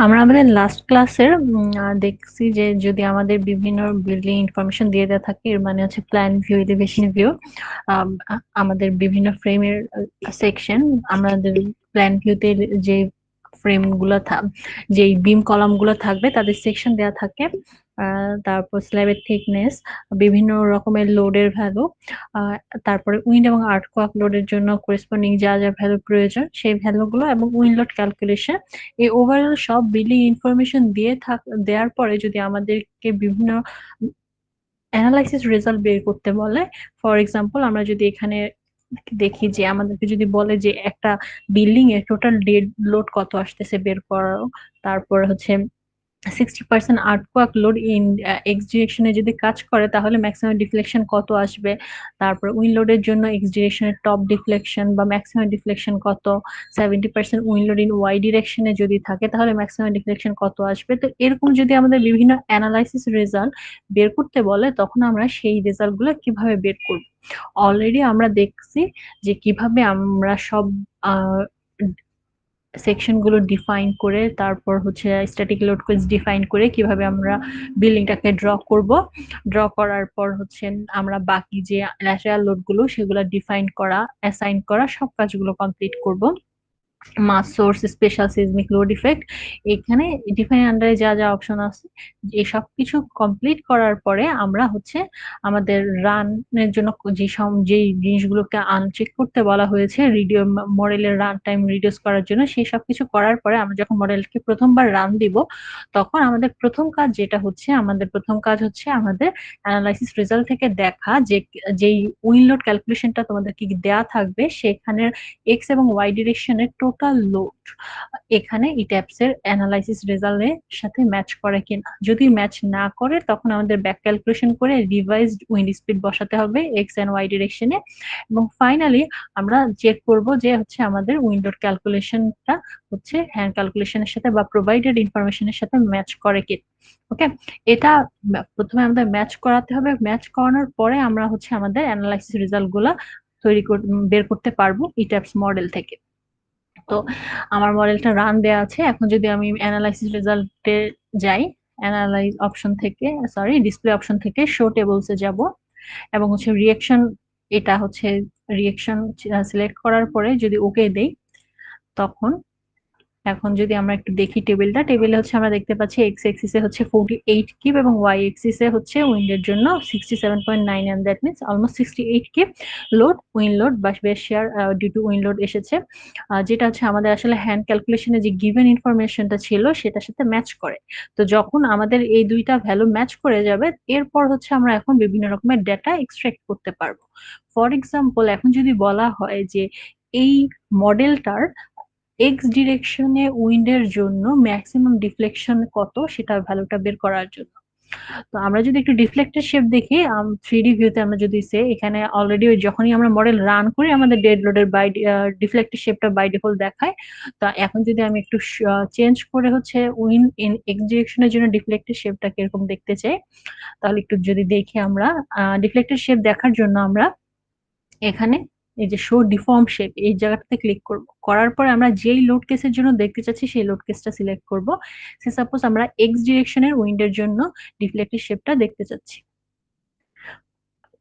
আমরা আমাদের লাস্ট ক্লাসের দেখছি যে যদি আমাদের বিভিন্ন বিল্ডিং ইনফরমেশন দিয়ে দেওয়া থাকে, এর মানে হচ্ছে প্ল্যান ভিউ, এলিভেশন ভিউ, আমাদের বিভিন্ন ফ্রেমের সেকশন, আমাদের প্ল্যান ভিউতে যে ফ্রেম গুলো যে বিম কলাম গুলো থাকবে তাদের সেকশন দেওয়া থাকে। তারপর স্ল্যাবের থিকনেস, বিভিন্ন রকমের লোডের ভ্যালু, তারপরে উইন্ড এবং আর্থকোয়াক লোডের জন্য করেসপন্ডিং যা যা ভ্যালু প্রয়োজন সেই ভ্যালুগুলো, এবং উইন্ড লোড ক্যালকুলেশন। এই ওভারঅল সব বিল্ডিং ইনফরমেশন দেওয়ার পরে যদি আমাদেরকে বিভিন্ন অ্যানালাইসিস রেজাল্ট বের করতে বলে, ফর এক্সাম্পল আমরা যদি এখানে দেখি যে আমাদেরকে যদি বলে যে একটা বিল্ডিং এর টোটাল ডেড লোড কত আসতেছে বের করো, তারপর হচ্ছে 60% আর্টওয়ার্ক লোড ইন এক্স ডিরেকশনে যদি কাজ করে তাহলে ম্যাক্সিমাম ডিফ্লেকশন কত আসবে, তারপর উইন্ড লোডের জন্য এক্স ডিরেকশনের টপ ডিফ্লেকশন বা ম্যাক্সিমাম ডিফ্লেকশন কত, 70% উইন্ড লোড ইন ওয়াই ডিরেকশনে যদি থাকে তাহলে ম্যাক্সিমাম ডিফ্লেকশন কত আসবে। তো এরকম যদি আমাদের বিভিন্ন অ্যানালাইসিস রেজাল্ট বের করতে বলে তখন আমরা সেই রেজাল্ট গুলো কিভাবে বের করব। অলরেডি আমরা দেখছি যে কিভাবে আমরা সব সেকশন গুলো ডিফাইন করে, তারপর হচ্ছে স্ট্যাটিক লোড কোয়েস ডিফাইন করে কিভাবে আমরা বিল্ডিংটাকে করব। করার পর হচ্ছে আমরা বাকি যে ল্যাটেরাল লোড গুলো সেগুলো ডিফাইন করা, অ্যাসাইন করা, সব কাজগুলো কমপ্লিট করব। Mass source, special seismic load effect, এখানে ডিফাইন আন্ডারে যা যা অপশন আছে এই সব কিছু কমপ্লিট করার পরে আমরা হচ্ছে আমাদের রানের জন্য যে জিনিসগুলোকে আনচেক করতে বলা হয়েছে মডেলের রান টাইম রিডিউস করার জন্য, সেই সব কিছু করার পরে আমরা যখন মডেলকে প্রথমবার রান দিব তখন আমাদের প্রথম কাজ হচ্ছে আমাদের অ্যানালাইসিস রেজাল্ট থেকে দেখা যে যেই উইন্ড লোড ক্যালকুলেশনটা তোমাদের কি দেয়া থাকবে সেখানে এক্স এবং ওয়াই ডিরেকশনের টোটাল লোড এখানে ইট্যাপস এর অ্যানালাইসিস রেজাল্টের সাথে ম্যাচ করে কিনা। যদি ম্যাচ না করে তখন আমাদের ব্যাক ক্যালকুলেশন করে রিভাইজড উইন্ড স্পিড বসাতে হবে এক্স এন্ড ওয়াই ডিরেকশনে, এবং ফাইনালি আমরা চেক করব যে হচ্ছে আমাদের উইন্ডোর ক্যালকুলেশনটা হচ্ছে হ্যান্ড ক্যালকুলেশনের সাথে বা প্রোভাইডেড ইনফরমেশনের সাথে ম্যাচ করে কিনা। ওকে, এটা প্রথমে আমাদের ম্যাচ করাতে হবে। ম্যাচ করানোর পরে আমরা হচ্ছে আমাদের অ্যানালাইসিস রেজাল্ট গুলা বের করতে পারবো ইট্যাপস মডেল থেকে। তো আমার মডেলটা রান দেয়া আছে। এখন যদি আমি অ্যানালাইসিস রেজাল্টে যাই, ডিসপ্লে অপশন থেকে শো টেবলস এ যাব, এবং হচ্ছে রিঅ্যাকশন, এটা হচ্ছে রিঅ্যাকশন সিলেক্ট করার পরে যদি ওকে দেই তখন, এখন যদি আমরা একটু দেখি টেবিলে হচ্ছে আমরা দেখতে পাচ্ছি এক্স এক্সিসে হচ্ছে 48 কিউব এবং ওয়াই এক্সিসে হচ্ছে উইন্ডের জন্য 67.9, and that means almost 68 cube load wind load বা বেশ share due to wind load এসেছে, যেটা হচ্ছে আমাদের আসলে হ্যান্ড ক্যালকুলেশনে যে গিভেন ইনফরমেশনটা ছিল সেটার সাথে ম্যাচ করে। তো যখন আমাদের এই দুইটা ভ্যালু ম্যাচ করে যাবে এরপর হচ্ছে আমরা এখন বিভিন্ন রকমের ডেটা এক্সট্রাক্ট করতে পারবো। ফর এক্সাম্পল, এখন যদি বলা হয় যে এই মডেলটার এক্স ডিরেকশনে উইন্ডের জন্য ম্যাক্সিমাম ডিফ্লেকশন কত সেটা ভ্যালুটা বের করার জন্য, তো আমরা যদি একটু ডিফ্লেক্টেড শেপ দেখি 3D ভিউতে, আমরা যদি এখানে অলরেডি যখনই আমরা মডেল রান করি আমাদের ডেড লোডের ডিফ্লেক্টেড শেপটা বাই ডিফল্ট দেখায়। তো এখন যদি আমি একটু চেঞ্জ করে হচ্ছে উইন ইন এক্স ডিরেকশনের জন্য ডিফ্লেক্টেড শেপটা কিরকম দেখতে চাই, তাহলে একটু যদি দেখি আমরা ডিফ্লেক্টেড শেপ দেখার জন্য আমরা এখানে এই যে শো ডিফর্ম শেপ এই জায়গাটাতে ক্লিক করব। করার পরে আমরা যেই লোড কেসের জন্য দেখতে চাচ্ছি সেই লোড কেসটা সিলেক্ট করব। সাপোজ আমরা এক্স ডিরেকশনের উইন্ডের জন্য ডিফ্লেক্টেড শেপটা দেখতে চাচ্ছি।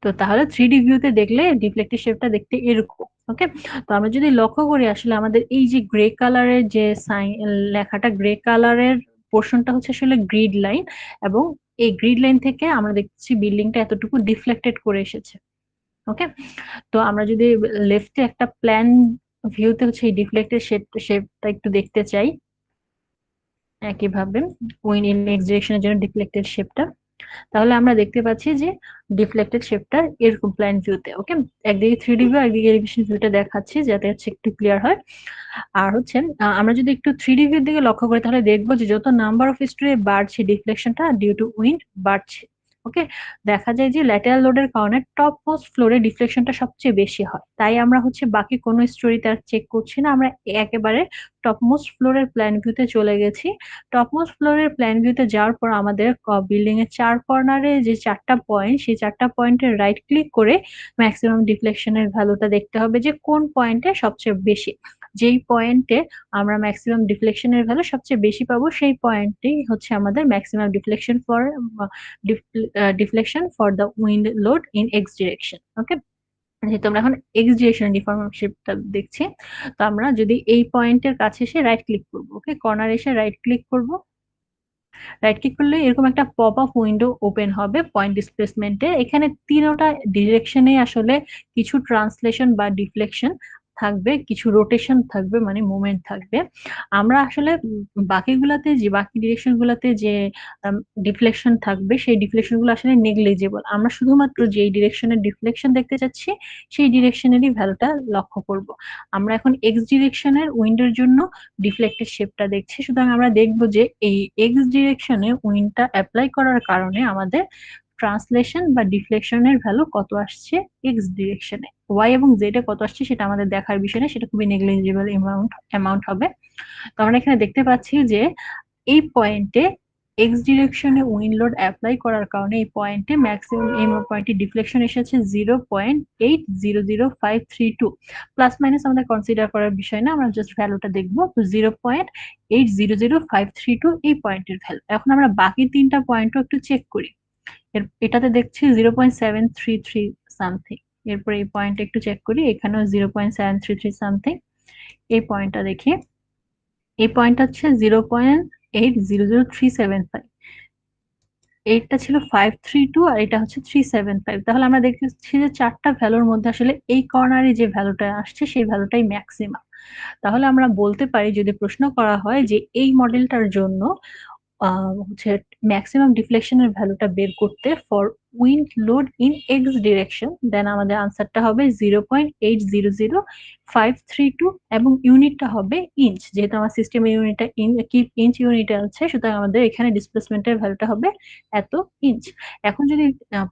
তো তাহলে 3D ভিউতে দেখলে ডিফ্লেক্টেড শেপটা দেখতে এরকম। ওকে, তো আমরা যদি লক্ষ্য করি আসলে আমাদের এই যে গ্রে কালারের যে লেখাটা, গ্রে কালারের পোর্শনটা হচ্ছে আসলে গ্রিড লাইন, এবং এই গ্রিড লাইন থেকে আমরা দেখছি বিল্ডিংটা এতটুকু ডিফ্লেক্টেড করে এসেছে। ওকে, তো আমরা যদি লেফটে একটা প্ল্যান ভিউতে হচ্ছে এই ডিফ্লেক্টেড শেপটা একটু দেখতে চাই, একইভাবে উইন ইন এক্স ডিরেকশনের জন্য ডিফ্লেক্টেড শেপটা, তাহলে আমরা দেখতে পাচ্ছি যে ডিফ্লেক্টেড শেপটা এরকম প্ল্যান ভিউতে। ওকে, একদিকে 3D ভিউ একদিকে এলিভেশন ভিউটা দেখাচ্ছি যাতে হচ্ছে একটু ক্লিয়ার হয়। আর হচ্ছে আমরা যদি একটু 3D ভিউর দিকে লক্ষ্য করি তাহলে দেখবো যে যত নাম্বার অফ স্টোরি বাড়ছে ডিফ্লেকশনটা ডিউ টু উইন্ড বাড়ছে। ওকে, দেখা যায় যে ল্যাটেরাল লোডের কারণে টপ মোস্ট ফ্লোরে ডিফ্লেকশনটা সবচেয়ে বেশি হয়, তাই আমরা হচ্ছে বাকি কোনো স্টোরিতে আর চেক করছি না, আমরা একেবারে টপ মোস্ট ফ্লোরের প্ল্যান ভিউতে চলে গেছি। টপ মোস্ট ফ্লোরের প্ল্যান ভিউতে যাওয়ার পর আমাদের বিল্ডিং এর চার কর্নারে যে চারটা পয়েন্ট, সেই চারটা পয়েন্টে রাইট ক্লিক করে ম্যাক্সিমাম ডিফ্লেকশনের ভ্যালুটা দেখতে হবে যে কোন পয়েন্টে সবচেয়ে বেশি। যেই পয়েন্টে আমরা ম্যাক্সিমাম ডিফ্লেকশনের ভ্যালু সবচেয়ে বেশি পাবো সেই পয়েন্টটি হচ্ছে আমাদের maximum deflection for the wind load in X direction. Okay, যেহেতু আমরা এখন এক্স ডিরেকশন ডিফর্মেশনটা দেখছি, তো আমরা যদি এই পয়েন্টের কাছে এসে রাইট ক্লিক করব, ওকে, কর্নার এসে রাইট ক্লিক করব। রাইট ক্লিক করলে এরকম একটা পপ আপ উইন্ডো ওপেন হবে পয়েন্ট ডিসপ্লেসমেন্টে। এখানে তিনটা ডিরেকশনে আসলে কিছু ট্রান্সলেশন বা ডিফ্লেকশন থাকবে, কিছু রোটেশন থাকবে, মানে মুভমেন্ট থাকবে। আমরা আসলে বাকিগুলাতে যে বাকি ডিরেকশন গুলাতে যে ডিফ্লেকশন থাকবে সেই ডিফ্লেকশন গুলো আসলে নেগলিজেবল। আমরা শুধুমাত্র যেই ডিরেকশনের ডিফ্লেকশন দেখতে চাচ্ছি সেই ডিরেকশনেরই ভ্যালুটা লক্ষ্য করব। আমরা এখন এক্স ডিরেকশনের উইন্ডোর জন্য ডিফ্লেক্টেড শেপটা দেখছি, সুতরাং আমরা দেখব যে এই এক্স ডিরেকশনে উইন্ডটা অ্যাপ্লাই করার কারণে আমাদের ট্রান্সলেশন বা ডিফ্লেকশনের ভ্যালু কত আসছে এক্স ডিরেকশনে। ওয়াই এবং জেড এ কত আসছে সেটা আমাদের দেখার বিষয় না, সেটা খুবই নেগলিজিবল অ্যামাউন্ট হবে। তো আমরা এখানে দেখতে পাচ্ছি যে এই পয়েন্টে এক্স ডিরেকশনে উইন্ড লোড অ্যাপ্লাই করার কারণে এই পয়েন্টে ম্যাক্সিমাম এই পয়েন্টে ডিফ্লেকশন এসেছে 0.800532। প্লাস মাইনাস আমাদের কনসিডার করার বিষয় না, আমরা জাস্ট ভ্যালুটা দেখবো। তো 0.800532 এই পয়েন্টের ভ্যালু। এখন আমরা বাকি তিনটা পয়েন্টও একটু চেক করি। এটাতে দেখছি 0.733 সামথিং। এরপর এই পয়েন্টটা একটু চেক করি, এখানেও 0.733 সামথিং। এই পয়েন্টটা দেখি, এই পয়েন্টটা হচ্ছে 0.800375। এইটা ছিল 532 আর এটা হচ্ছে 375। তাহলে আমরা দেখছি যে চারটা ভ্যালুর মধ্যে আসলে এই কর্নারে যে ভ্যালুটা আসছে সেই ভ্যালুটাই ম্যাক্সিমাম। তাহলে আমরা বলতে পারি, যদি প্রশ্ন করা হয় যে এই মডেলটার জন্য হচ্ছে ম্যাক্সিমাম ডিফ্লেকশনের ভ্যালুটা বের করতে for wind load in X direction, then আমাদের আনসারটা হবে 0.800532 এবং ইউনিটটা হবে ইঞ্চ। যেহেতু আমার সিস্টেমের ইউনিটটা ইঞ্চ ইউনিটে আছে, সুতরাং আমাদের এখানে ডিসপ্লেসমেন্টের ভ্যালুটা হবে এত ইঞ্চ। এখন যদি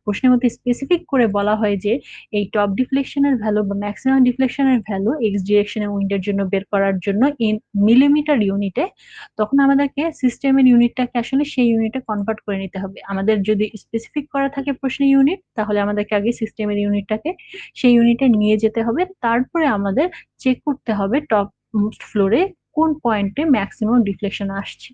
প্রশ্নের মধ্যে স্পেসিফিক করে বলা হয় যে এই টপ ডিফ্লেকশনের ভ্যালু বা ম্যাক্সিমাম ডিফ্লেকশনের ভ্যালু এক্স ডিরেকশনের উইন্ডের জন্য বের করার জন্য ইন মিলিমিটার ইউনিটে, তখন আমাদেরকে সিস্টেমের ইউনিটটাকে আসলে সেই ইউনিটে কনভার্ট করে নিতে হবে। আমাদের যদি স্পেসিফিক করা থাকে প্রশ্নে ইউনিট, তাহলে আমাদেরকে আগে সিস্টেমের ইউনিটটাকে সেই ইউনিটে নিয়ে যেতে হবে, তারপরে আমাদের চেক করতে হবে টপ মোস্ট ফ্লোরে কোন পয়েন্টে ম্যাক্সিমাম ডিফ্লেকশন আসছে।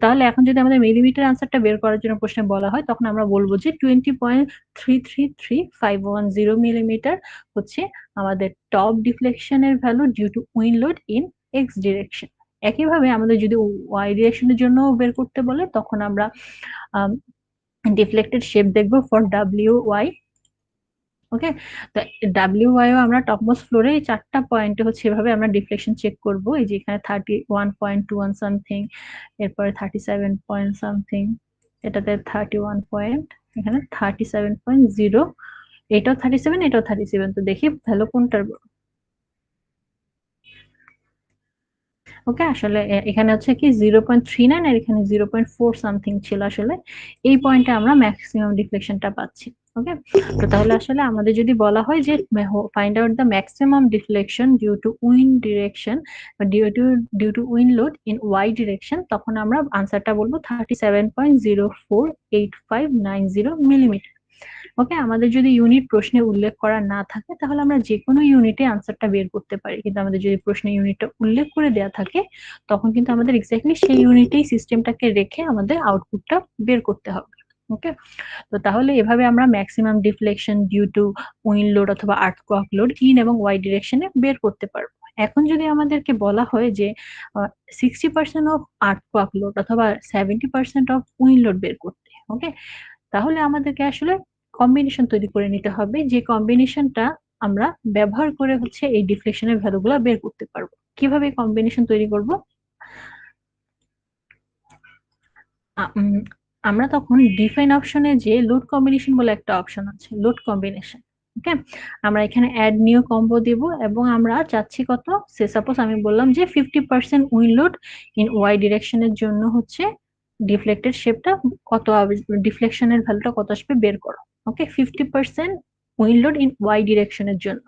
তাহলে এখন যদি আমাদের মিলিমিটার আনসারটা বের করার জন্য প্রশ্নে বলা হয়, তখন আমরা বলবো যে 20.333510 মিলিমিটার হচ্ছে আমাদের টপ ডিফ্লেকশনের value due to wind load in X direction. একইভাবে আমাদের যদি ওয়াই ডিরেকশনের জন্য বের করতে বলে, তখন আমরা ডিফ্লেক্টেড শেপ দেখবো ফর ডাব্লিউ ওয়াই। ওকে, তো ডাব্লিউ ওয়াই ও আমরা টপমোস্ট ফ্লোরে এই চারটা পয়েন্টে হচ্ছে এভাবে আমরা ডিফ্লেকশন চেক করব। এই যে এখানে 31.21 সামথিং, এরপরে 37 পয়েন্ট সামথিং, এটাতে 31 পয়েন্ট, এখানে 37.0, এটাও 37, এটাও 37। তো দেখি ভ্যালু কোনটার বড়। ওকে, আসলে এখানে হচ্ছে কি 0.39 আর এখানে 0.4 সামথিং ছিল। আসলে এই পয়েন্টে আমরা ম্যাক্সিমাম ডিফ্লেকশনটা পাচ্ছি। ওকে, তো তাহলে আসলে আমাদের যদি বলা হয় যে find out the maximum deflection due to wind direction বা due to wind load in Y direction, তখন আমরা আনসারটা বলবো 37.048590 মিলিমিটার। ওকে, আমাদের যদি ইউনিট প্রশ্নে উল্লেখ করা না থাকে তাহলে আমরা যে কোনো ইউনিটে আনসারটা বের করতে পারি, কিন্তু আমাদের যদি প্রশ্নে ইউনিটটা উল্লেখ করে দেওয়া থাকে তখন কিন্তু আমাদের এক্স্যাক্টলি সেই ইউনিটেই সিস্টেমটাকে রেখে আমাদের আউটপুটটা বের করতে হবে। ওকে, তো তাহলে এভাবে আমরা maximum deflection due to wind load অথবা আর্থকোয়াক লোড ইন এবং ওয়াই ডিরেকশনে বের করতে পারবো। এখন যদি আমাদেরকে বলা হয় যে 60% অফ আর্থকোয়াক লোড অথবা 70% অফ উইন্ড লোড বের করতে, ওকে, তাহলে আমাদেরকে আসলে কম্বিনেশন তৈরি করে নিতে হবে, যে কম্বিনেশনটা আমরা ব্যবহার করে হচ্ছে এই ডিফ্লেকশনের ভ্যালুগুলো বের করতে পারবো। কিভাবে কম্বিনেশন তৈরি করব? আমরা তখন ডিফাইন অপশনে যে লোড কম্বিনেশন বলে একটা অপশন আছে, লোড কম্বিনেশন। ওকে, আমরা এখানে অ্যাড নিউ কম্বো দিব এবং আমরা চাচ্ছি কত, সে সাপোজ আমি বললাম যে 50% উইন্ড লোড ইন ওয়াই ডিরেকশনের জন্য হচ্ছে ডিফ্লেক্টেড শেপটা কত, ডিফ্লেকশনের ভ্যালুটা কত আসবে বের করো। ওকে, 50% উইন্ড লোড ইন ওয়াই ডিরেকশনের জন্য।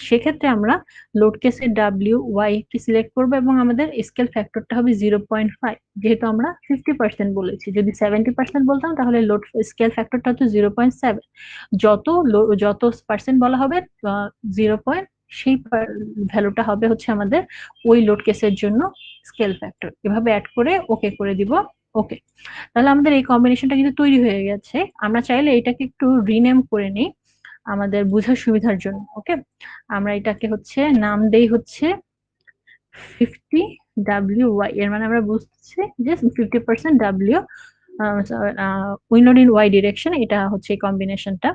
সেক্ষেত্রে আমরা লোড কেসে ডাব্লিউ ওয়াই কে সিলেক্ট করবো এবং আমাদের স্কেল ফ্যাক্টরটা হবে 0.5। যেহেতু আমরা 50% বলেছি, যদি 70% বলতাম তাহলে লোড স্কেল ফ্যাক্টরটা হতো 0.7। যত পার্সেন্ট বলা হবে সেই ভ্যালুটা হবে হচ্ছে আমাদের ওই লোড কেসের জন্য স্কেল ফ্যাক্টর। এভাবে অ্যাড করে ওকে করে দিব। ওকে, তাহলে আমাদের এই কম্বিনেশনটা কিন্তু তৈরি হয়ে গেছে। আমরা চাইলে এটাকে একটু রিনেম করে নিই আমাদের বোঝার সুবিধার জন্য। ওকে, আমরা এটাকে হচ্ছে নাম দেই হচ্ছে 50 WY। এর মানে আমরা বুঝছি যে 50% W উইন্ডোড ইন ওয়াই ডিরেকশন, এটা হচ্ছে এই কম্বিনেশনটা।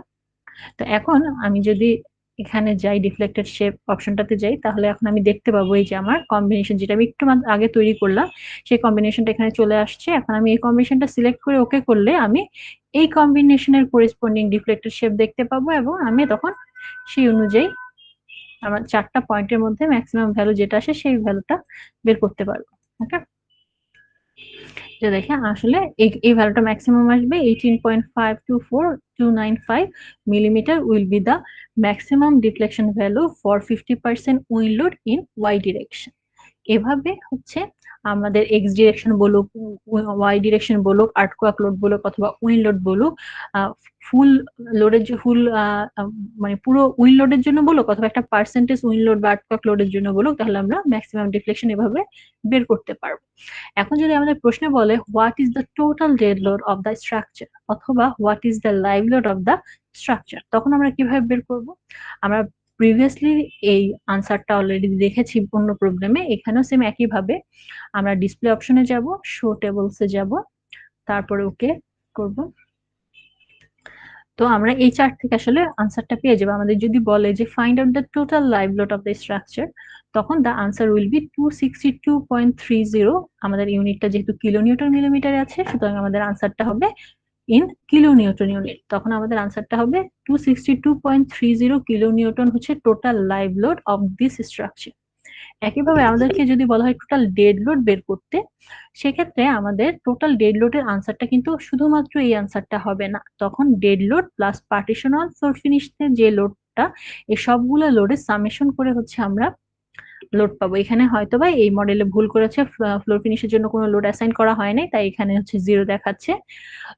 তো এখন আমি যদি এখানে যাই, ডিফ্লেক্টেড শেপ অপশনটাতে যাই, তাহলে এখন আমি দেখতে পাবো এই যে আমার কম্বিনেশন যেটা আমি একটু আগে তৈরি করলাম সেই কম্বিনেশনটা এখানে চলে আসছে। এখন আমি এই কম্বিনেশনটা সিলেক্ট করে ওকে করলে আমি এই কম্বিনেশনের করেসপন্ডিং ডিফ্লেক্টেড শেপ দেখতে পাবো, এবং আমি তখন সেই অনুযায়ী আমার 4টা পয়েন্টের মধ্যে ম্যাক্সিমাম ভ্যালু যেটা আসে সেই ভ্যালুটা বের করতে পারবো। ওকে, যে দেখেন আসলে এই ভ্যালুটা ম্যাক্সিমাম আসবে 18.524295 millimetre will be the maximum deflection value for 50% wind load in Y direction. এভাবে হচ্ছে আমাদের এক্স ডিরেকশন বলুক, ওয়াই ডিরেকশন বলুক, আর্টকোয়াক লোড বলুক অথবা উইন্ড লোড বলুক, ফুল লোডের যে ফুল মানে পুরো উইন্ড লোডের জন্য বলুক অথবা একটা পার্সেন্টেজ উইন্ড লোড বা আর্টকোয়াক লোডের জন্য বলুক, তাহলে আমরা ম্যাক্সিমাম ডিফ্লেকশন এভাবে বের করতে পারবো। এখন যদি আমাদের প্রশ্নে বলে what is the total dead load of the structure অথবা what is the live load of the structure, তখন আমরা কিভাবে বের করব? আমরা প্রিভিয়াসলি এই আনসারটা অলরেডি দেখেছি অন্য প্রবলেমে। এখানেও সেম একইভাবে আমরা ডিসপ্লে অপশনে যাব, শো টেবলসে যাব, তারপরে ওকে করব। তো আমরা এই চার্ট থেকে আসলে আনসারটা পেয়ে যাবো। আমাদের যদি বলে যে find out the total live load of the structure, তখন দ্য আনসার উইল বি 262.30। আমাদের ইউনিটটা যেহেতু কিলো নিউটন মিলিমিটারে আছে, সুতরাং আমাদের আনসারটা হবে ইন কিলো নিউটন ইউনিট। তখন আমাদের আনসারটা হবে 262.30 কিলো নিউটন হচ্ছে total live load of this structure. একইভাবে আমাদেরকে যদি বলা হয় টোটাল ডেড লোড বের করতে, সেক্ষেত্রে আমাদের টোটাল ডেড লোডের আনসারটা কিন্তু শুধুমাত্র এই আনসারটা হবে না। তখন dead load plus partition wall floor ফিনিশে যে লোডটা, এই সবগুলো লোডের সামেশন করে হচ্ছে আমরা লোড পাবো। এখানে হয়তোবা এই মডেলে ভুল করেছে, ফ্লোর ফিনিশের জন্য কোনো লোড অ্যাসাইন করা হয় নাই, তাই এখানে হচ্ছে 0 দেখাচ্ছে।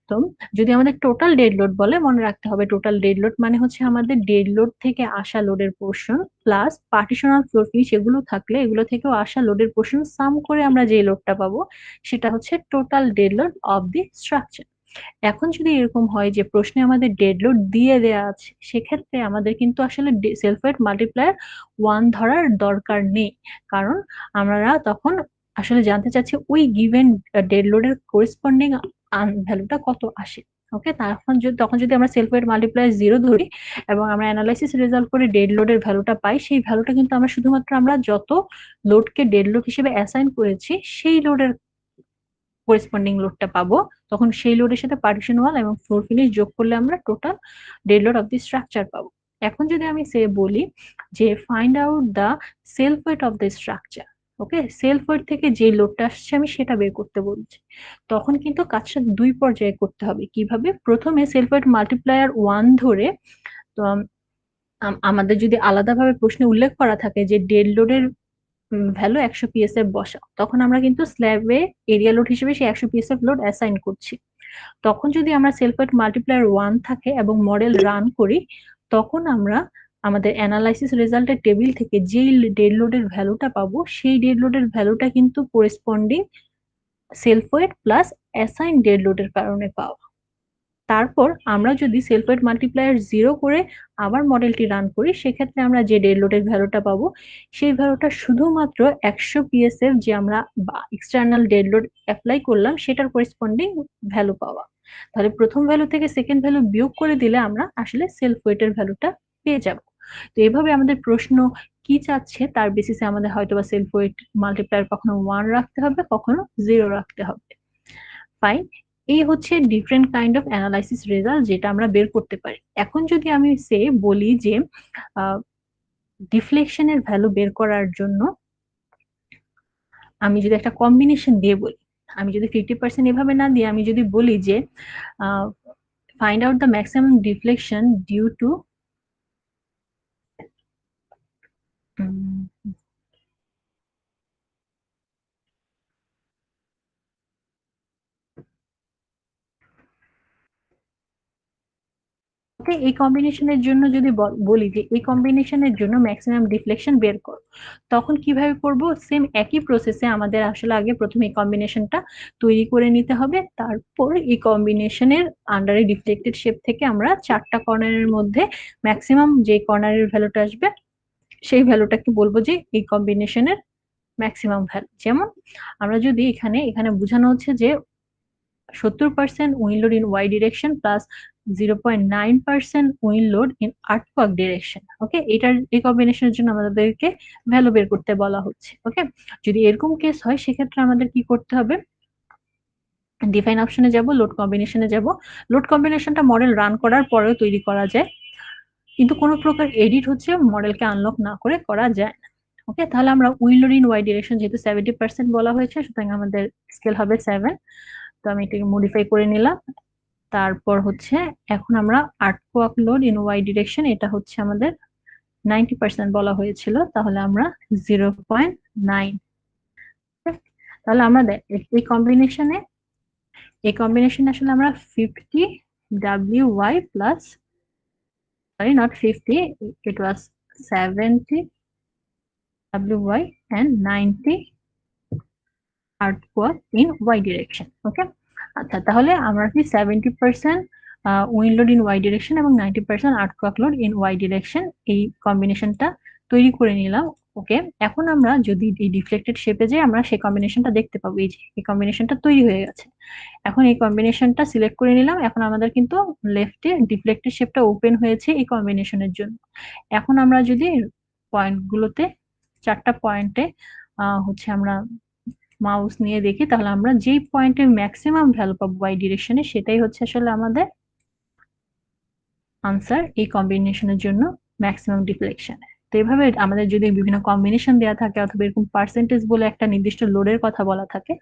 তো যদি আমাদের টোটাল ডেড লোড বলে, মনে রাখতে হবে টোটাল ডেড লোড মানে হচ্ছে আমাদের ডেড লোড থেকে আসা লোডের পোর্শন প্লাস পার্টিশনাল ফ্লোর ফিনিশ এগুলো থাকলে এগুলো থেকেও আসা লোডের পোর্শন সাম করে আমরা যে লোডটা পাবো সেটা হচ্ছে total dead load of the structure. এখন যদি এরকম হয় যে প্রশ্নে আমাদের ডেড লোড দিয়ে দেয়া আছে, সেক্ষেত্রে আমাদের কিন্তু আসলে সেলফ ওয়েট মাল্টিপ্লায়ার 1 ধরার দরকার নেই, কারণ আমরা তখন আসলে জানতে চাচ্ছি ওই গিভেন ডেড লোডের করেসপন্ডিং ভ্যালুটা কত আসে। ওকে, তখন যদি আমরা সেলফ ওয়েট মাল্টিপ্লায়ার 0 ধরি এবং আমরা অ্যানালাইসিস রেজাল্ট করে ডেড লোডের ভ্যালুটা পাই, সেই ভ্যালুটা কিন্তু আমরা শুধুমাত্র আমরা যত লোডকে ডেড লোড হিসেবে অ্যাসাইন করেছি সেই লোডের করেসপন্ডিং লোডটা পাবো। তখন সেই লোডের সাথে পার্টিশন ওয়াল এবং ফ্লোর ফিনিশ যোগ করলে আমরা total dead load of the structure পাবো। এখন যদি আমি বলি যে find out the self weight of the structure, okay, self wait থেকে যে লোডটা আসছে আমি সেটা বের করতে বলছি, তখন কিন্তু কাজটা 2 পর্যায়ে করতে হবে। কিভাবে? প্রথমে সেলফ ওয়েট মাল্টিপ্লায়ার 1 ধরে, তো আমাদের যদি আলাদাভাবে প্রশ্নে উল্লেখ করা থাকে যে ডেড লোডের ভ্যালু 100 পিএসএফ বসাও, তখন আমরা কিন্তু স্ল্যাবে এরিয়া লোড হিসেবে সেই 100 পিএসএফ লোড অ্যাসাইন করছি। তখন যদি আমরা সেলফ ওয়েট মাল্টিপ্লায়ার 1 থাকে এবং মডেল রান করি, তখন আমরা আমাদের অ্যানালাইসিস রেজাল্টের টেবিল থেকে যেই ডেড লোডের ভ্যালুটা পাবো সেই ডেড লোডের ভ্যালুটা কিন্তু corresponding self wait plus assign dead লোডের কারণে পাওয়া। তারপর আমরা যদি সেলফ ওয়েট মাল্টিপ্লায়ার 0 করে আবার মডেলটি রান করি, সেক্ষেত্রে আমরা যে ডেড লোডের ভ্যালুটা পাবো সেই ভ্যালুটা শুধুমাত্র 100 পিএসএফ যে আমরা এক্সটার্নাল ডেড লোড অ্যাপ্লাই করলাম সেটার করেসপন্ডিং ভ্যালু পাওয়া। তাহলে প্রথম ভ্যালু থেকে সেকেন্ড ভ্যালু বিয়োগ করে দিলে আমরা আসলে সেলফ ওয়েটের ভ্যালুটা পেয়ে যাব। তো এভাবে আমাদের প্রশ্ন কি চাচ্ছে তার বেসিসে আমাদের হয়তোবা সেলফ ওয়েট মাল্টিপ্লায়ার কখনো 1 রাখতে হবে, কখনো 0 রাখতে হবে। ফাইন, এই হচ্ছে different kind of analysis result যেটা আমরা বের করতে পারি। এখন যদি আমি বলি যে ডিফ্লেকশনের ভ্যালু বের করার জন্য আমি যদি একটা কম্বিনেশন দিয়ে বলি, আমি যদি 50% এভাবে না দিয়ে আমি যদি বলি যে find out the maximum deflection due to, okay, এই কম্বিনেশনের জন্য যদি বলি যে এই কম্বিনেশনের জন্য ম্যাক্সিমাম ডিফ্লেকশন বের করো, তখন কিভাবে করব? সেম একই প্রসেসে আমাদের আসলে আগে প্রথমে এই কম্বিনেশনটা তৈরি করে নিতে হবে, তারপর এই কম্বিনেশনের আন্ডারে ডিফ্লেক্টেড শেপ থেকে আমরা 4টা কর্নারের মধ্যে ম্যাক্সিমাম যে কর্নারের ভ্যালুটা আসবে সেই ভ্যালুটাকে বলবো যে এই কম্বিনেশনের ম্যাক্সিমাম ভ্যালু। যেমন আমরা যদি এখানে বোঝানো হচ্ছে যে 70% wind load in Y direction plus 0.9% wind load in artwork direction. Okay, এই কম্বিনেশনের জন্য আমাদেরকে ভ্যালু বের করতে বলা হচ্ছে। ওকে, যদি এরকম কেস হয় সেক্ষেত্রে আমাদের কি করতে হবে? ডিফাইন অপশনে যাব, লোড কম্বিনেশনে যাব। লোড কম্বিনেশনটা মডেল রান করার পরেও তৈরি করা যায়, কিন্তু কোনো প্রকার এডিট হচ্ছে মডেলকে আনলক না করে করা যায় না। ওকে, তাহলে আমরা wind load in Y direction যেহেতু 70% বলা হয়েছে, সুতরাং আমাদের স্কেল হবে 7। তো আমি এটাকে মডিফাই করে নিলাম। তারপর হচ্ছে এখন আমরা earthquake load in Y direction, এটা হচ্ছে আমাদের 90% বলা হয়েছিল, তাহলে আমরা 0.9। তাহলে আমরা এই কম্বিনেশনে আসলে আমরা 50 WY plus, sorry not 50, it was 70 WY and 90 artwork in Y direction. Okay, আচ্ছা তাহলে আমরা কি 70% wind load in Y direction এবং 90% earthquake load in Y direction এই কম্বিনেশনটা তৈরি করে নিলাম। ওকে, এখন আমরা যদি এই ডিফ্লেক্টেড শেপে যাই আমরা সেই কম্বিনেশনটা দেখতে পাবো। এই যে এই কম্বিনেশনটা তৈরি হয়ে গেছে। এখন এই কম্বিনেশনটা সিলেক্ট করে নিলাম। এখন আমাদের কিন্তু লেফটে ডিফ্লেক্টেড শেপটা ওপেন হয়েছে এই কম্বিনেশনের জন্য। এখন আমরা যদি পয়েন্টগুলোতে 4টা পয়েন্টে হচ্ছে আমরা মাউস নিয়ে দেখি, তাহলে আমরা যেই পয়েন্টের ম্যাক্সিমাম ভ্যালু পাবো ওয়াই ডিরেকশনে সেটাই হচ্ছে আসলে আমাদের আনসার এই কম্বিনেশনের জন্য ম্যাক্সিমাম ডিফ্লেকশন। তো এভাবে আমাদের যদি বিভিন্ন কম্বিনেশন দেওয়া থাকে অথবা এরকম পার্সেন্টেজ বলে একটা নির্দিষ্ট লোডের কথা বলা থাকে,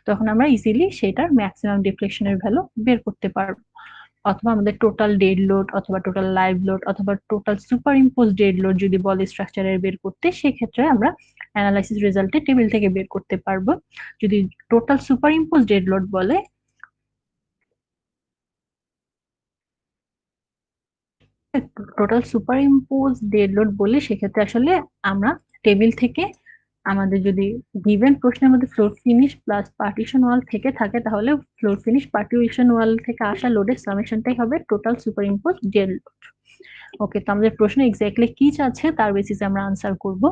তখন আমরা ইজিলি সেটার ম্যাক্সিমাম ডিফ্লেকশনের ভ্যালু বের করতে পারবো। অথবা আমাদের টোটাল ডেড লোড অথবা টোটাল লাইভ লোড অথবা total superimpose dead load যদি বলে স্ট্রাকচারের বের করতে, সেক্ষেত্রে আমরা অ্যানালাইসিস রেজাল্টে টেবিল থেকে বের করতে পারবো। যদি total superimpose dead load বলে সেক্ষেত্রে আসলে আমরা টেবিল থেকে আমাদের যদি গিভেন প্রশ্নের মধ্যে ফ্লোর ফিনিশ প্লাস পার্টিশন ওয়াল থেকে থাকে, তাহলে ফ্লোর ফিনিশ পার্টিশন ওয়াল থেকে আসা লোডের সামেশনটাই হবে total superimpose dead load. Okay, তো আমাদের প্রশ্ন এক্স্যাক্টলি কি চাচ্ছে তার বেসিসে আমরা আনসার করব।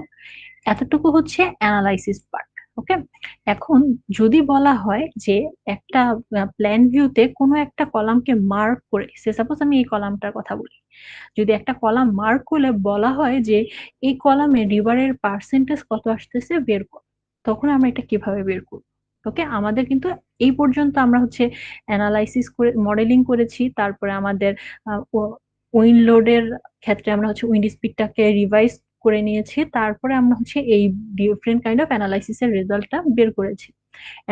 এতটুকু হচ্ছে অ্যানালাইসিস পার্ট। ওকে, এখন যদি বলা হয় যে একটা প্ল্যান ভিউতে কোনো একটা কলামকে মার্ক করে, সে সাপোজ আমি এই কলামটার কথা বলি, যদি একটা কলাম মার্ক করলে বলা হয় যে এই কলামে রিভারের পার্সেন্টেজ কত আসতেছে বের কর, তখন আমরা এটা কিভাবে বের করব? ওকে, আমাদের কিন্তু এই পর্যন্ত আমরা হচ্ছে অ্যানালাইসিস করে মডেলিং করেছি, তারপরে আমাদের উইন্ড লোডের ক্ষেত্রে আমরা হচ্ছে উইন্ড স্পিডটাকে রিভাইজ করে নিয়েছি, তারপরে আমরা হচ্ছে এই ডিফারেন্ট কাইন্ড অফ অ্যানালাইসিসের রেজাল্টটা বের করেছি।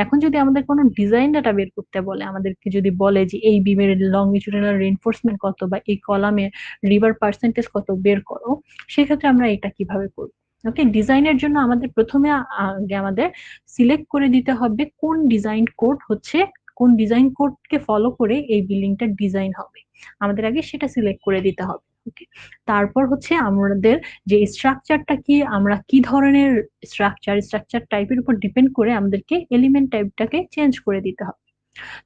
এখন যদি আমাদের কোনো ডিজাইন ডাটা বের করতে বলে, আমাদেরকে যদি বলে যে এই বিমের লংজিটিউডিনাল রিইনফোর্সমেন্ট কত বা এই কলামের রিভার পার্সেন্টেজ কত বের করো, সেক্ষেত্রে আমরা এটা কিভাবে করব? ওকে, ডিজাইনের জন্য আমাদের প্রথমে আগে আমাদের সিলেক্ট করে দিতে হবে কোন ডিজাইন কোডকে ফলো করে এই বিল্ডিংটা ডিজাইন হবে, আমাদের আগে সেটা সিলেক্ট করে দিতে হবে। ওকে, তারপর হচ্ছে আমাদের যে স্ট্রাকচারটা কি, আমরা কি ধরনের স্ট্রাকচার টাইপের উপর ডিপেন্ড করে আমাদেরকে এলিমেন্ট টাইপটাকে চেঞ্জ করে দিতে হবে।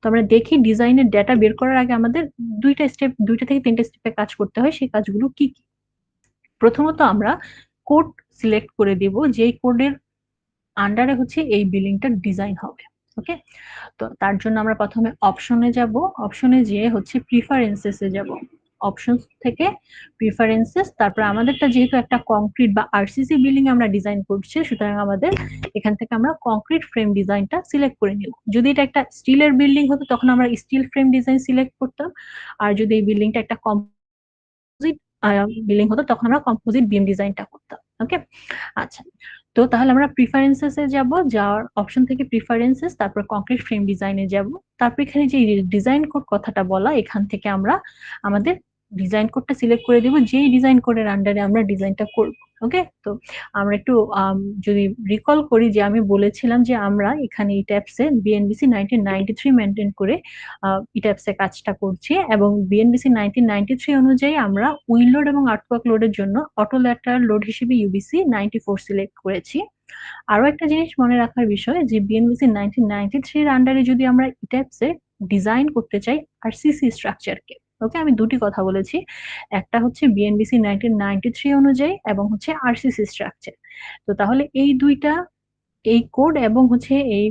তো আমরা দেখি ডিজাইনের ডেটা বের করার আগে আমাদের 2টা থেকে 3টে স্টেপে কাজ করতে হয়। সেই কাজগুলো কি কি? প্রথমত আমরা কোড সিলেক্ট করে দিব যে কোডের আন্ডারে হচ্ছে এই বিল্ডিংটা ডিজাইন হবে। ওকে, তো তার জন্য আমরা প্রথমে অপশনে যাব, অপশনে যেয়ে হচ্ছে প্রিফারেন্সেসে যাব, অপশন থেকে প্রিফারেন্সেস, তারপর আমাদেরটা যেহেতু একটা কংক্রিট বা আরসিসি বিল্ডিং আমরা ডিজাইন করছি, সুতরাং আমাদের এখান থেকে আমরা কংক্রিট ফ্রেম ডিজাইনটা সিলেক্ট করে নিব। যদি এটা একটা স্টিলের বিল্ডিং হতো তখন আমরা স্টিল ফ্রেম ডিজাইন সিলেক্ট করতাম, আর যদি এই বিল্ডিংটা একটা কম্পোজিট বিল্ডিং হতো তখন আমরা কম্পোজিট বিম ডিজাইনটা করতাম। ওকে, আচ্ছা, তো তাহলে আমরা প্রিফারেন্সেসে যাব, যাওয়ার অপশন থেকে প্রিফারেন্সেস, তারপর কংক্রিট ফ্রেম ডিজাইনে যাব, তারপর এখানে যে ডিজাইন কোড কথাটা বলা, এখান থেকে আমরা আমাদের ডিজাইন কোডটা সিলেক্ট করে দিব, যেই ডিজাইন কোডের আন্ডারে আমরা ডিজাইনটা করব। ওকে, তো আমরা একটু যদি রিকল করি যে আমি বলেছিলাম যে আমরা এখানে ইট্যাপসে বিএনবিসি 1993 মেনটেন করে ইট্যাপসে কাজটা করছি, এবং বিএনবিসি 1993 অনুযায়ী আমরা উইল লোড এবং আর্থওয়ার্ক লোডের জন্য অটো ল্যাটারাল লোড হিসেবে ইউবিসি 94 সিলেক্ট করেছি। আরো একটা জিনিস মনে রাখার বিষয় যে বিএনবিসি 1993 এর আন্ডারে যদি আমরা ইট্যাপসে ডিজাইন করতে চাই আরসিসি স্ট্রাকচারকে, ওকে, আমি দুটি কথা বলেছি, একটা হচ্ছে বিএনবিসি 1993 অনুযায়ী এবং হচ্ছে আরসিসি স্ট্রাকচার। তো তাহলে এই দুইটা, এই কোড এবং হচ্ছে এই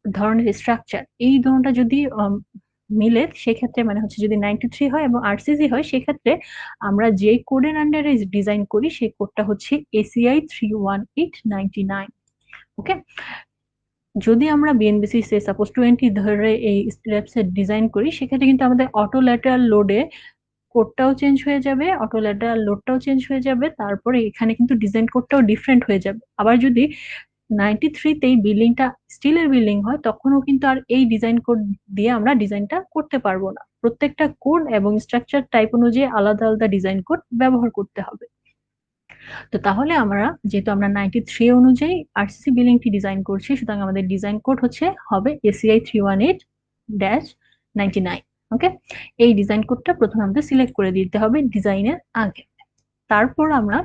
ধরনের স্ট্রাকচার, এই দুটোটা যদি মিলে সেক্ষেত্রে মানে হচ্ছে যদি 93 হয় এবং আরসিসি হয়, সেক্ষেত্রে আমরা যে কোডের আন্ডারে ডিজাইন করি সেই কোডটা হচ্ছে এসিআই 31899। ওকে, যদি আমরা বিএনবিসি সে সাপোজ 20 ধরে এই স্টেপসের ডিজাইন করি, সেক্ষেত্রে কিন্তু আমাদের অটো ল্যাটারাল লোডে কোডটাও চেঞ্জ হয়ে যাবে, অটো ল্যাটারাল লোডটাও চেঞ্জ হয়ে যাবে, তারপরে এখানে কিন্তু ডিজাইন কোডটাও ডিফারেন্ট হয়ে যাবে। আবার যদি 93তেই বিল্ডিংটা স্টিলের বিল্ডিং হয়, তখনও কিন্তু আর এই ডিজাইন কোড দিয়ে আমরা ডিজাইনটা করতে পারবো না। প্রত্যেকটা কোড এবং স্ট্রাকচার টাইপ অনুযায়ী আলাদা আলাদা ডিজাইন কোড ব্যবহার করতে হবে। তো তাহলে আমরা যেহেতু আমরা 93 অনুযায়ী আরসিসি বিল্ডিংটি ডিজাইন করছি, সুতরাং আমাদের ডিজাইন কোড হবে এসিআই 318-99। ওকে, এই ডিজাইন কোডটা প্রথমে আমাদের সিলেক্ট করে দিতে হবে ডিজাইনের আগে। তারপর আমরা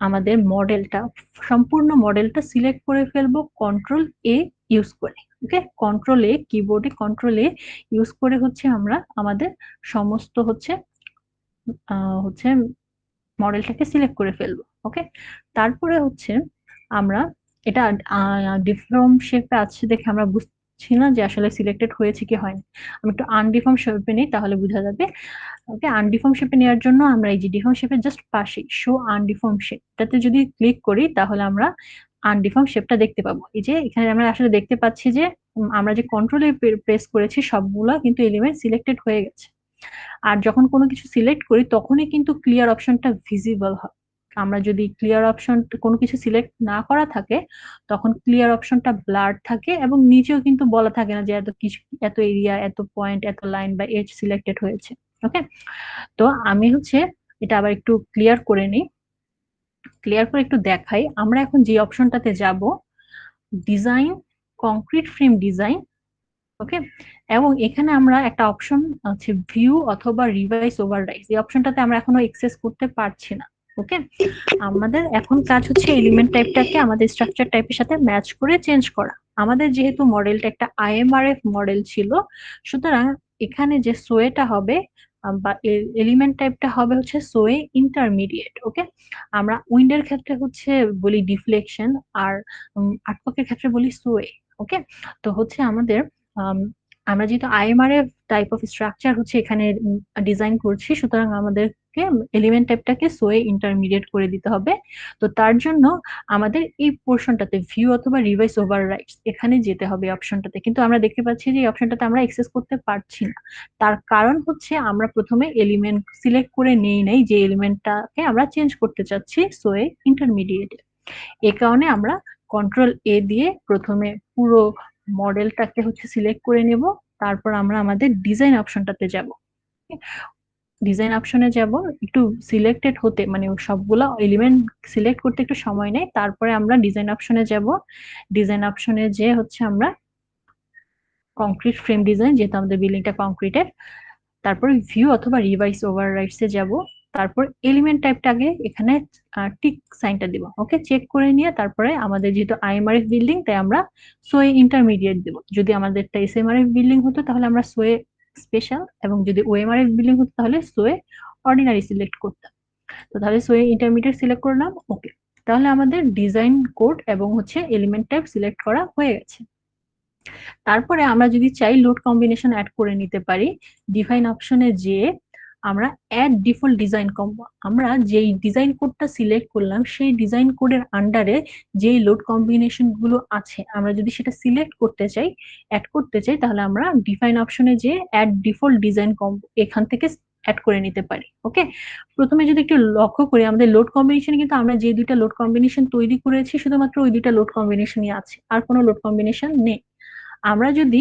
আমাদের মডেলটা, সম্পূর্ণ মডেলটা সিলেক্ট করে ফেলবো কন্ট্রোল এ ইউজ করে। ওকে, কন্ট্রোল এ, কিবোর্ডে কন্ট্রোল এ ইউজ করে হচ্ছে আমরা আমাদের সমস্ত হচ্ছে মডেলটাকে সিলেক্ট করে ফেলবো। ওকে, তারপরে হচ্ছে আমরা এটা ডিফর্ম শেপে আছে দেখে আমরা বুঝছি না যে আসলে সিলেক্টেড হয়েছে কি হয়নি। আমি একটু আনডিফর্ম শেপে নিই, তাহলে বোঝা যাবে। ওকে, আনডিফর্ম শেপে নেওয়ার জন্য আমরা এই যে ডিফর্ম শেপের জাস্ট পাশে শো আনডিফর্ম শেপ, এটাতে যদি ক্লিক করি তাহলে আমরা আনডিফর্ম শেপটা দেখতে পাবো। এই যে এখানে আমরা আসলে দেখতে পাচ্ছি যে আমরা যে কন্ট্রোলে প্রেস করেছি সবগুলো কিন্তু এলিমেন্ট সিলেক্টেড হয়ে গেছে। আর যখন কোনো কিছু সিলেক্ট করি তখনই কিন্তু ক্লিয়ার অপশনটা ভিজিবল হয়। আমরা যদি ক্লিয়ার অপশন কোনো কিছু সিলেক্ট না করা থাকে, তখন ক্লিয়ার অপশনটা ব্লার থাকে এবং নিচেও কিন্তু বলা থাকে না যে এত কিছু, এত এরিয়া, এত পয়েন্ট, এত লাইন বা এজ সিলেক্টেড হয়েছে। ওকে, তো আমি হচ্ছে এটা আবার একটু ক্লিয়ার করে নিই, ক্লিয়ার করে একটু দেখাই। আমরা এখন যে অপশনটাতে যাব, ডিজাইন কংক্রিট ফ্রেম ডিজাইন। ওকে, এবং এখানে আমরা একটা অপশন আছে ভিউ অথবা রিভাইস ওভাররাইড, এই অপশনটাতে আমরা এখনো অ্যাক্সেস করতে পারছি না। ওকে, আমাদের এখন কাজ হচ্ছে এলিমেন্ট টাইপটাকে আমাদের স্ট্রাকচার টাইপের সাথে ম্যাচ করে চেঞ্জ করা। আমাদের যেহেতু মডেলটা একটা আইএমআরএফ মডেল ছিল, সুতরাং এখানে যে সোয়েটা হবে বা এলিমেন্ট টাইপটা হবে হচ্ছে সোয়ে ইন্টারমিডিয়েট। ওকে, আমরা উইন্ডের ক্ষেত্রে হচ্ছে বলি ডিফ্লেকশন, আর আর্টওয়ার্কের ক্ষেত্রে বলি সোয়ে। ওকে, তো হচ্ছে আমাদের আমরা যেহেতু আইএমআরএফ টাইপ অফ স্ট্রাকচার হচ্ছে এখানে ডিজাইন করছি, সুতরাং আমাদেরকে এলিমেন্ট টাইপটাকে সোয়ে ইন্টারমিডিয়েট করে দিতে হবে। তো তার জন্য আমাদের এই পোর্শনটাতে ভিউ অথবা রিভাইস ওভাররাইডস এখানে যেতে হবে অপশনটাতে, কিন্তু আমরা দেখতে পাচ্ছি যে এই অপশনটাতে আমরা অ্যাক্সেস করতে পারছি না। তার কারণ হচ্ছে আমরা প্রথমে এলিমেন্ট সিলেক্ট করে নেই নাই যে এলিমেন্টটাকে আমরা চেঞ্জ করতে চাচ্ছি সোয়ে ইন্টারমিডিয়েটে। এ কারণে আমরা কন্ট্রোল এ দিয়ে প্রথমে পুরো মডেলটাকে হচ্ছে সিলেক্ট করে নেব, তারপর আমরা আমাদের ডিজাইন অপশনটাতে যাব। ডিজাইন অপশনে যাব, একটু সিলেক্টেড হতে মানে সবগুলো এলিমেন্ট সিলেক্ট করতে একটু সময় নেয়, তারপরে আমরা ডিজাইন অপশনে যাব। ডিজাইন অপশনে যে হচ্ছে আমরা কংক্রিট ফ্রেম ডিজাইন, যেহেতু আমাদের বিল্ডিংটা কংক্রিটের, তারপর ভিউ অথবা রিভাইস ওভাররাইডস এ যাব, তারপর এলিমেন্ট টাইপটা আগে এখানে টিক সাইনটা দিব। ওকে, চেক করে নিয়ে তারপরে আমাদের যেহেতু আইএমআরএফ বিল্ডিং তাই আমরা সোয়ে ইন্টারমিডিয়েট দেব। যদি আমাদেরটা এসএমআরএফ বিল্ডিং হতো তাহলে আমরা সোয়ে স্পেশাল, এবং যদি ওএমআরএফ বিল্ডিং হতো তাহলে সোয়ে অর্ডিনারি সিলেক্ট করতাম। তো তাহলে সোয়ে ইন্টারমিডিয়েট সিলেক্ট করলাম। ওকে, তাহলে আমাদের ডিজাইন কোড এবং হচ্ছে এলিমেন্ট টাইপ সিলেক্ট করা হয়ে গেছে। তারপরে আমরা যদি চাই লোড কম্বিনেশন অ্যাড করে নিতে পারি। ডিফাইন অপশনে যে আমরা অ্যাড ডিফল্ট ডিজাইন কম্বো, আমরা যেই ডিজাইন কোডটা সিলেক্ট করলাম সেই ডিজাইন কোডের আন্ডারে যেই লোড কম্বিনেশন গুলো আছে আমরা যদি সেটা সিলেক্ট করতে চাই, অ্যাড করতে চাই, তাহলে আমরা ডিফাইন অপশনে যে অ্যাড ডিফল্ট ডিজাইন কম্বো এখান থেকে অ্যাড করে নিতে পারি। ওকে, প্রথমে যদি একটু লক্ষ্য করি আমাদের লোড কম্বিনেশন কিন্তু আমরা যে দুইটা লোড কম্বিনেশন তৈরি করেছি শুধুমাত্র ওই দুইটা লোড কম্বিনেশনই আছে, আর কোনো লোড কম্বিনেশন নেই। আমরা যদি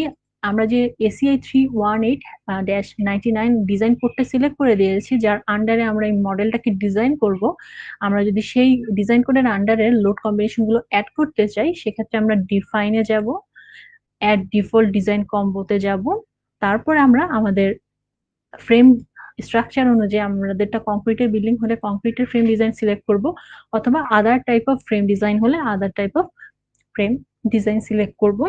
আমরা যে ACI 318-99 ডিজাইন কোডটা সিলেক্ট করে দিয়েছি, যার আন্ডারে আমরা এই মডেলটাকে ডিজাইন করব, আমরা যদি সেই ডিজাইন কোডের আন্ডারে লোড কম্বিনেশন গুলো অ্যাড করতে চাই, সেক্ষেত্রে আমরা ডিফাইনে যাব, অ্যাড ডিফল্ট ডিজাইন কম্বোতে যাব, তারপর আমরা আমাদের ফ্রেম স্ট্রাকচার অনুযায়ী আমাদেরটা কংক্রিটের বিল্ডিং হলে কংক্রিটের ফ্রেম ডিজাইন সিলেক্ট করব, অথবা other type of frame design হলে other type of frame design select করব।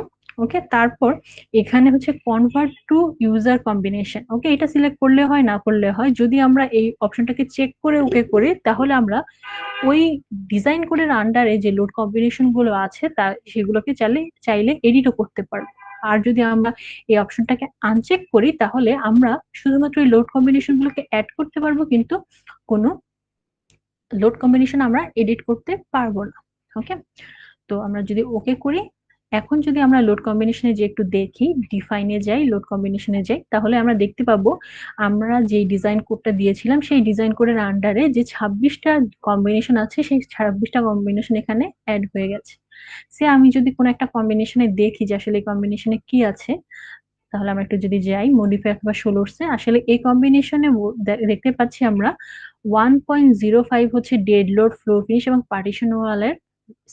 ওকে, তারপর এখানে হচ্ছে convert to user combination. Okay, এটা সিলেক্ট করলে হয়, না করলে হয়। যদি আমরা এই অপশনটাকে চেক করে ওকে করি, তাহলে আমরা ওই ডিজাইন কোডের আন্ডারে যে লোড কম্বিনেশন গুলো আছে তা সেগুলোকে চাইলে এডিটও করতে পারবো। আর যদি আমরা এই অপশনটাকে আনচেক করি, তাহলে আমরা শুধুমাত্র এই লোড কম্বিনেশন গুলোকে অ্যাড করতে পারবো, কিন্তু কোনো লোড কম্বিনেশন আমরা এডিট করতে পারবো না। ওকে, তো আমরা যদি ওকে করি, এখন যদি আমরা লোড কম্বিনেশনে যে একটু দেখি, ডিফাইনে যাই, লোড কম্বিনেশনে যাই, তাহলে আমরা দেখতে পাবো আমরা যে ডিজাইন কোডটা দিয়েছিলাম সেই ডিজাইন কোডের আন্ডারে যে 26টা কম্বিনেশন আছে, সেই 26টা কম্বিনেশন এখানে অ্যাড হয়ে গেছে। সে আমি যদি কোনো একটা কম্বিনেশনে দেখি যে আসলে এই কম্বিনেশনে কি আছে, তাহলে আমরা একটু যদি যাই মডিফাই অথবা সোলসে, আসলে এই কম্বিনেশনে দেখতে পাচ্ছি আমরা 1.05 হচ্ছে ডেড লোড, ফ্লোর ফিনিশ এবং পার্টিশন ওয়ালের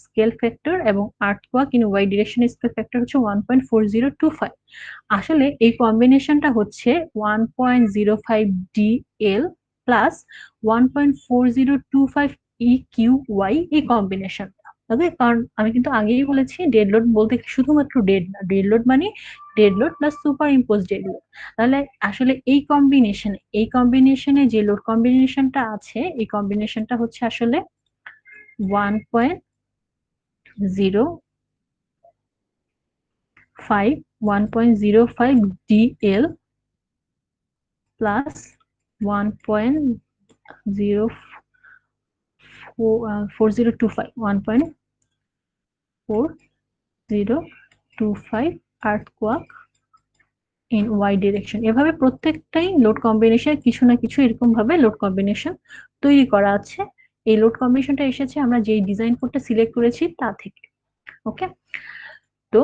স্কেল ফ্যাক্টর, এবং earthquake in Y direction scale factor হচ্ছে 1.4025। আসলে এই কম্বিনেশনটা হচ্ছে 1.05 DL প্লাস 1.4025 EQY, এই কম্বিনেশনটা। ওকে, কারণ আমি কিন্তু আগেই বলেছি ডেড লোড বলতে শুধুমাত্র ডেড না, ডেড লোড মানে dead load plus super impose dead load. তাহলে আসলে এই কম্বিনেশনে যে লোড কম্বিনেশনটা আছে, এই কম্বিনেশনটা হচ্ছে আসলে 1.05 DL plus 1.4025 earthquake in Y direction. এভাবে প্রত্যেকটাই লোড কম্বিনেশন, কিছু না কিছু এরকম ভাবে লোড কম্বিনেশন তৈরি করা আছে। এই লোড কম্বিনেশনটা এসেছে আমরা যেই ডিজাইন কোডটা সিলেক্ট করেছি তা থেকে। ওকে, তো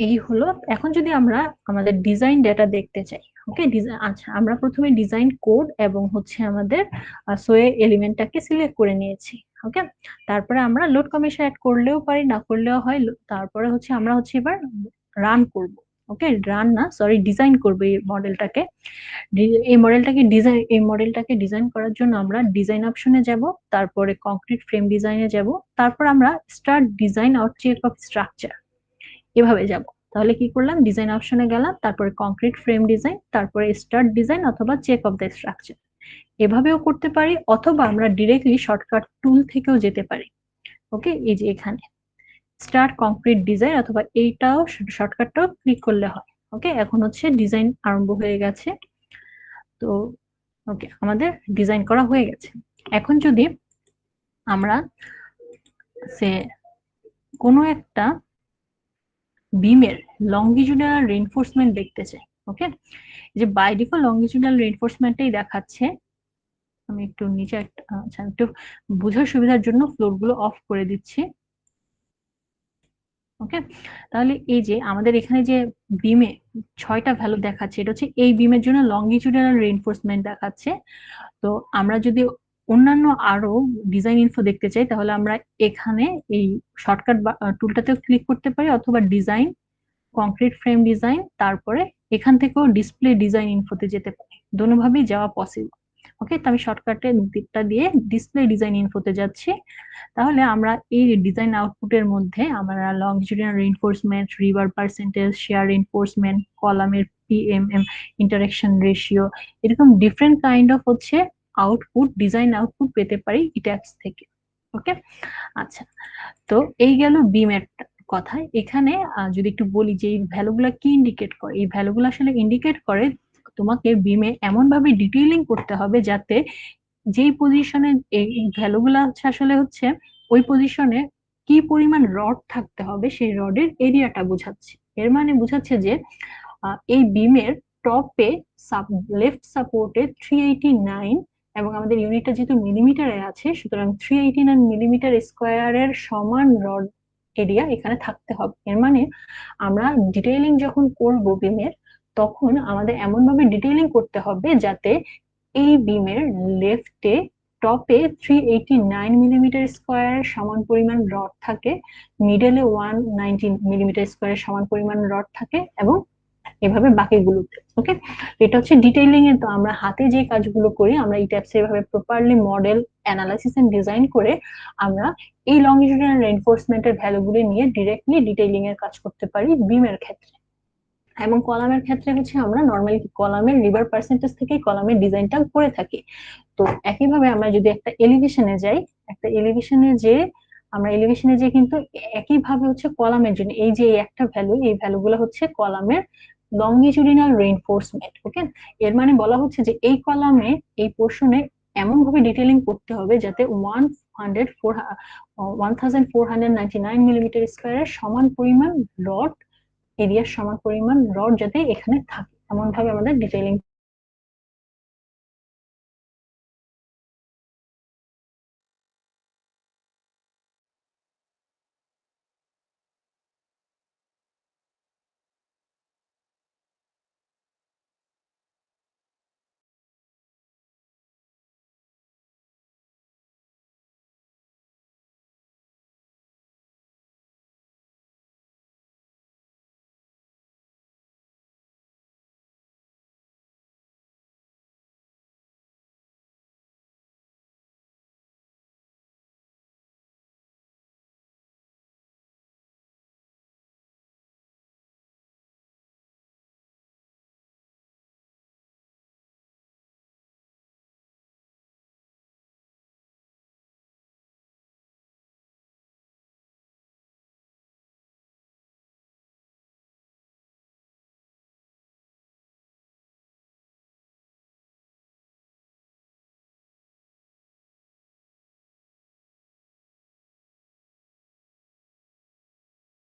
এই হলো। এখন যদি আমরা আমাদের ডিজাইন ডেটা দেখতে চাই, ওকে, আচ্ছা, আমরা প্রথমে ডিজাইন কোড এবং হচ্ছে আমাদের সোয়ে এলিমেন্টটাকে সিলেক্ট করে নিয়েছি। ওকে, তারপরে আমরা লোড কম্বিনেশন অ্যাড করলেও পারি, না করলেও হয়। তারপরে হচ্ছে আমরা হচ্ছে এবার রান করব। ওকে, রান না, সরি, ডিজাইন করব এই মডেলটাকে। ডিজাইন করার জন্য আমরা ডিজাইন অপশনে যাব, তারপরে কংক্রিট ফ্রেম ডিজাইনে যাব, তারপর আমরা start design out check of structure, এভাবে যাব। তাহলে কি করলাম, ডিজাইন অপশনে গেলাম, তারপরে কংক্রিট ফ্রেম ডিজাইন, তারপরে স্টার্ট ডিজাইন অথবা চেক অফ দ্য স্ট্রাকচার, এভাবেও করতে পারি, অথবা আমরা ডিরেক্টলি শর্টকাট টুল থেকেও যেতে পারি। ওকে, এই যে এখানে স্টার্ট কংক্রিট ডিজাইন অথবা এইটাও শর্টকাটটাও ক্লিক করলে হয়। ওকে, এখন হচ্ছে ডিজাইন আরম্ভ হয়ে গেছে। তো ওকে, আমাদের ডিজাইন করা হয়ে গেছে। এখন যদি আমরা সে কোনো একটা বিমের লংগিচুডাল রিইনফোর্সমেন্ট দেখতে চাই, ওকে, যে বাই ডিফল্ট লংগিচুডাল রিইনফোর্সমেন্টটাই দেখাচ্ছে। আমি একটু নিচে আচ্ছা, একটু বোঝার সুবিধার জন্য ফ্লোর গুলো অফ করে দিচ্ছি। ওকে, তাহলে এই যে আমাদের এখানে যে বিমে 6টা ভ্যালু দেখাচ্ছে, এটা হচ্ছে এই বিমের জন্য লংগিচুডাল রিইনফোর্সমেন্ট দেখাচ্ছে। তো আমরা যদি অন্যান্য আরো ডিজাইন ইনফো দেখতে চাই, তাহলে আমরা এখানে এই শর্টকাট টুলটাতেও ক্লিক করতে পারি, অথবা ডিজাইন, কংক্রিট ফ্রেম ডিজাইন, তারপরে এখান থেকেও ডিসপ্লে ডিজাইন ইনফোতে যেতে পারি। দোনোভাবেই যাওয়া পসিবল। ওকে, তো আমি শর্টকাটে দিকটা দিয়ে ডিসপ্লে ডিজাইন ইনফোতে যাচ্ছি। তাহলে আমরা এই ডিজাইন আউটপুটের মধ্যে আমরা লংজিটিউডিনাল রিইনফোর্সমেন্ট, রিভার পার্সেন্টেজ, শেয়ার রিইনফোর্সমেন্ট, কলামের পিএমএম, ইন্টারেকশন রেশিও, এরকম ডিফারেন্ট কাইন্ড অফ হচ্ছে আউটপুট, ডিজাইন আউটপুট পেতে পারি ইট্যাক্স থেকে। ওকে, আচ্ছা, তো এই গেল বিমের কথা। এখানে যদি একটু বলি যে এই ভ্যালুগুলা কি ইন্ডিকেট করে, এই ভ্যালুগুলো আসলে ইন্ডিকেট করে তোমাকে বিমে এমন ভাবে ডিটেইলিং করতে হবে যাতে যেই পজিশনে এই ভ্যালুগুলা হচ্ছে আসলে হচ্ছে ওই পজিশনে কি পরিমাণ রড থাকতে হবে সেই রডের এরিয়াটা বোঝাচ্ছে। এর মানে বোঝাচ্ছে যে এই বিমের টপে লেফট সাপোর্টে 389, এবং আমাদের ইউনিটটা যেহেতু মিলিমিটারে আছে, সুতরাং 389 মিলিমিটার স্কোয়ারের সমান রড এরিয়া এখানে থাকতে হবে। এর মানে আমরা ডিটেইলিং যখন করব বিমের, তখন আমাদের এমন ভাবে ডিটেইলিং করতে হবে যাতে এই বিমের লেফটে টপে 389 মিলিমিটার স্কোয়ার সমান পরিমাণ রড থাকে, মিডলে 190 মিলিমিটার স্কোয়ার সমান পরিমাণ রড থাকে, এবং এভাবে বাকিগুলোতে। ওকে, এটা হচ্ছে ডিটেইলিং এ। তো আমরা হাতে যে কাজগুলো করি, আমরা এই টাইপস এভাবে properly model analysis and design করে আমরা এই লংজিটিউডিনাল রেইনফোর্সমেন্টের ভ্যালুগুলো নিয়ে ডিরেক্টলি ডিটেইলিং এর কাজ করতে পারি বিমের ক্ষেত্রে। এবং কলামের ক্ষেত্রে হচ্ছে আমরা নর্মালি কলামের রিভার পার্সেন্টেজ থেকে কলামের ডিজাইনটা করে থাকি। তো একইভাবে আমরা যদি একটা এলিভেশনে যাই, একটা এলিভেশনে যে আমরা এলিভেশনে যে কিন্তু একইভাবে হচ্ছে কলামের জন্য এই যে একটা ভ্যালু, এই ভ্যালুগুলো হচ্ছে কলামের লংগিটিউডিনাল রেইনফোর্সমেন্ট। ওকে, এর মানে বলা হচ্ছে যে এই কলামে এই পোর্শনে এমন ভাবে ডিটেইলিং করতে হবে যাতে 1499 মিলিমিটার স্কোয়ারের সমান পরিমাণ রড, এরিয়ার সমান পরিমাণ রড যাতে এখানে থাকে, এমন ভাবে আমাদের ডিটেইলিং